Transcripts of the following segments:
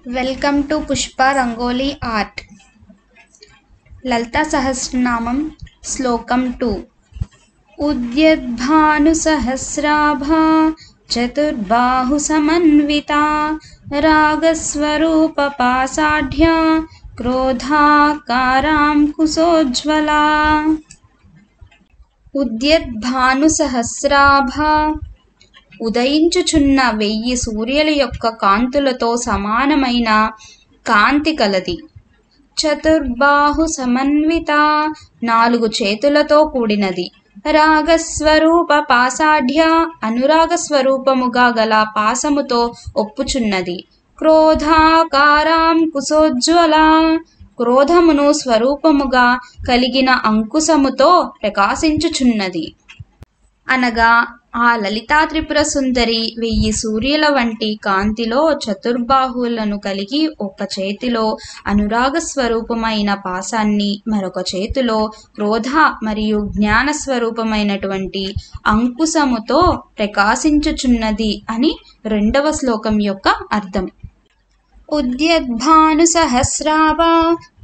Welcome to Pushpa Rangoli Art. Lalita Sahasranamam Slokam 2. Udyadbhanu Sahasrabha Chaturbahu Samanvita Ragaswarupa Pasadhya Krodha Karam Kusojvala. ఉద్యద్భాను సహస్రాభ ఉదయించుచున్న 1000 సూర్యుల యొక్క కాంతులతో సమానమైన కాంతి కలది. చతుర్బాహు సమన్విత 4 చేతులతో కూడినది. రాగస్వరూప పాసాఢ్య అనురాగ స్వరూపముగా గల పాసముతో ఒప్పుచున్నది. క్రోధాకారాం కుశోజ్వల క్రోధమును స్వరూపముగా కలిగిన అంకుశముతో ప్రకాశించుచున్నది. అనగా ఆ లలితా త్రిపుర సుందరి 1000 సూర్యుల వంటి కాంతిలో చతుర్బాహువులను కలిగి ఒక చేతిలో అనురాగ స్వరూపమైన పాసాన్ని, మరొక చేతిలో క్రోధ మరియు జ్ఞాన స్వరూపమైనటువంటి అంకుశముతో ప్రకాశించుచున్నది అని 2వ శ్లోకం యొక్క అర్థం. ఉద్యద్భాను సహస్రాభ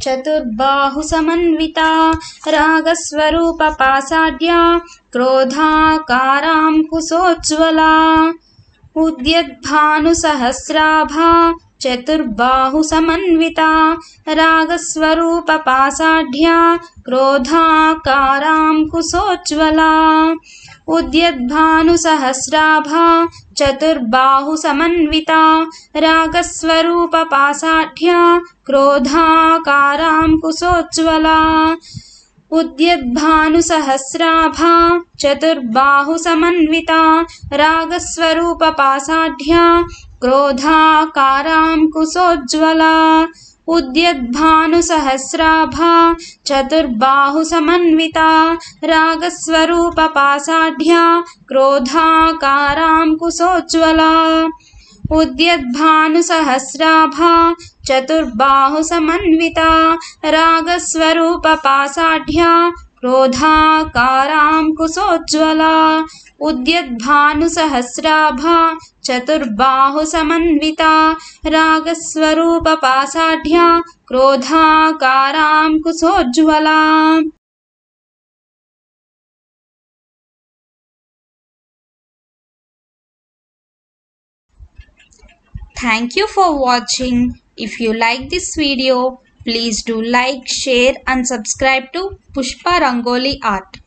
చతుర్బాహు సమన్విత రాగస్వరూప పాసాఢ్య క్రోధాకారాం కుశోజ్వల. ఉద్యద్భాను సహస్రాభ చతుర్బాహు సమన్విత రాగస్వరూప పాసాఢ్య క్రోధాకారాం కుశోజ్వల. ఉద్యద్భాను సహస్రాభ చతుర్బాహు సమన్విత రాగస్వరూప పాసాఢ్య క్రోధాకారాం కుశోజ్వల. ఉద్యద్భాను సహస్రాభ చతుర్బాహు సమన్విత రాగస్వరూప పాసాఢ్య క్రోధాకారాం కుశోజ్వల. ఉద్యద్భాను సహస్రాభ చతుర్బాహు సమన్విత రాగస్వరూప పాసాఢ్య క్రోధాకారాం కుశోజ్వల. ఉద్యద్భాను సహస్రాభ చతుర్బాహు సమన్విత రాగస్వరూప పాసాఢ్య క్రోధాకారాం కుశోజ్వల. ఉద్యద్భాను సహస్రాభ చతుర్బాహు సమన్విత రాగస్వరూప పాసాఢ్య క్రోధాకారాం కుశోజ్వల. Thank you for watching. If you like this video, please do like, share and subscribe to Pushpa Rangoli Art.